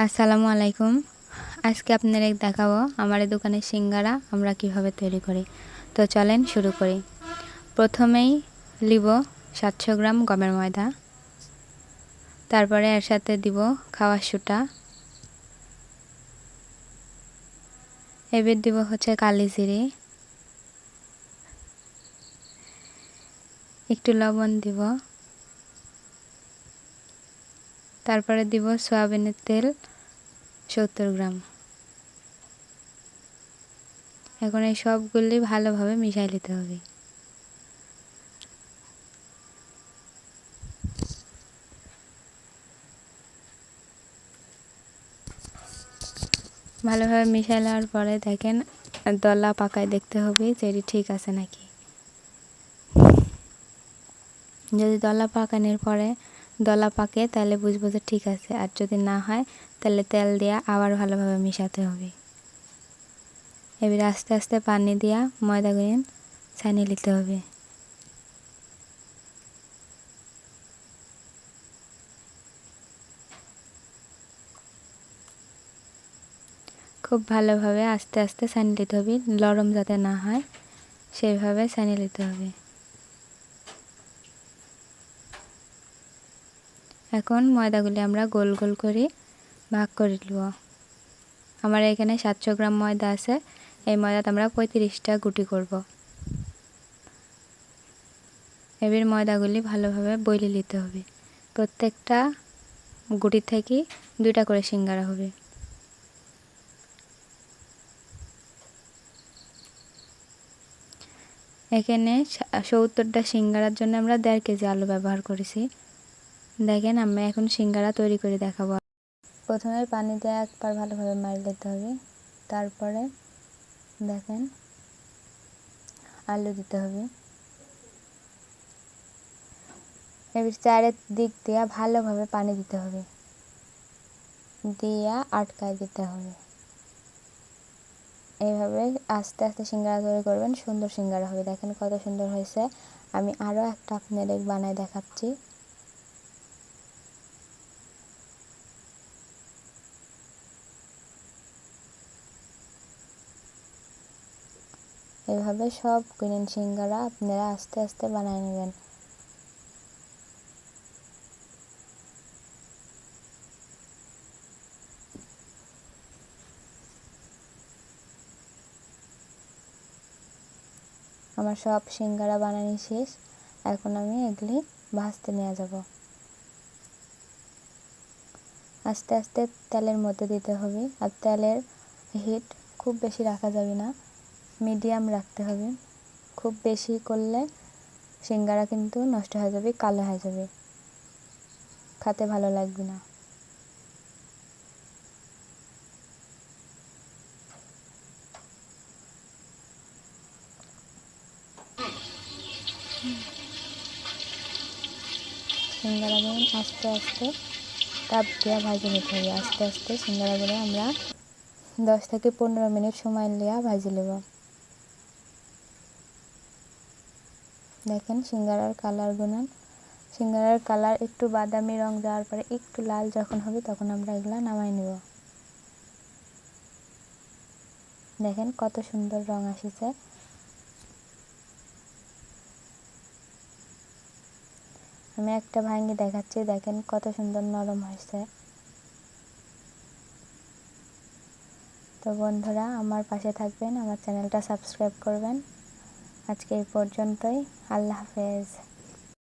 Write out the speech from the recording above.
আসসালামু আলাইকুম। আজকে আপনাদের দেখাবো আমার এই দোকানের সিঙ্গারা আমরা কিভাবে তৈরি করি। তো চলেন শুরু করি। প্রথমেই নিব 700 গ্রাম গমের ময়দা, তারপরে এর সাথে দিব খাওয়ার সোডা, এবার দিব হচ্ছে কালি জিরে, একটু লবণ দিব, তারপরে দিব সয়াবিনের তেল 70 গ্রাম। এখন এই সবগুলি ভালোভাবে মিশিয়ে নিতে হবে। ভালোভাবে মিশিয়ে নেওয়ার পরে দেখেন দলা পাকায় দেখতে হবে যে এটি ঠিক আছে নাকি। যদি দলা পাকানোর পরে দলা পাকে তাহলে বুঝবো যে ঠিক আছে, আর যদি না হয় তাহলে তেল দিয়া আবার ভালোভাবে মিশাতে হবে। এবার আস্তে আস্তে পানি দিয়া ময়দাগুলো ছানিয়ে নিতে হবে। খুব ভালোভাবে আস্তে আস্তে ছানিয়ে নিতে হবে, নরম যাতে না হয় সেইভাবে ছানিয়ে নিতে হবে। এখন ময়দাগুলি আমরা গোল গোল করে ভাগ করে নেব। আমার এখানে 700 গ্রাম ময়দা আছে, এই ময়দাতে আমরা 35টা গুটি করব। এবার ময়দাগুলি ভালোভাবে বইলে নিতে হবে। প্রত্যেকটা গুটি থেকে 2টা করে সিঙ্গারা হবে। এখানে 70টা সিঙ্গারার জন্য আমরা 1.5 কেজি আলু ব্যবহার করেছি। দেখেন আমি এখন সিঙ্গারা তৈরি করে দেখাবো। প্রথমে পানি দিয়ে একবার ভালোভাবে মাড়িয়ে দিতে হবে, তারপরে দেখেন আলু দিতে হবে। এবার চারিদিক দিয়ে ভালোভাবে পানি দিতে হবে, দিয়ে আটকায় দিতে হবে। এইভাবে আস্তে আস্তে সিঙ্গারা তৈরি করবেন, সুন্দর সিঙ্গারা হবে। দেখেন কত সুন্দর হয়েছে। আমি আরও একটা আপনাদের বানায় দেখাচ্ছি। এভাবে সব গ্রিন সিঙ্গারা আপনারা আস্তে আস্তে বানিয়ে নেবেন। আমার সব সিঙ্গারা বানানো শেষ। এখন আমি এগুলি ভাজতে নিয়ে যাব। আস্তে আস্তে তেলের মধ্যে দিতে হবে, আর তেলের হিট খুব বেশি রাখা যাবে না, মিডিয়াম রাখতে হবে। খুব বেশি করলে সিঙ্গারা কিন্তু নষ্ট হয়ে যাবে, কালো হয়ে যাবে, খেতে ভালো লাগবে না। সিঙ্গারাগুলো আস্তে আস্তে তাপ দিয়ে ভাজে নিতে হবে। আস্তে আস্তে সিঙ্গারাগুলো আমরা 10 থেকে 15 মিনিট সময় নিয়ে ভাজি নেব। দেখেন সিঙ্গারার কালারগুলো, সিঙ্গারার কালার একটু বাদামি রং যাওয়ার পরে একটু লাল যখন হবে তখন আমরা এগুলো নামাই নেব। দেখেন কত সুন্দর রং আসছে। আমি একটা ভাঙে দেখাচ্ছি, দেখেন কত সুন্দর নরম হয়েছে। তো বন্ধুরা আমার পাশে থাকবেন, আমার চ্যানেলটা সাবস্ক্রাইব করবেন। আজকে এই পর্যন্তই। আল্লাহ হাফেজ।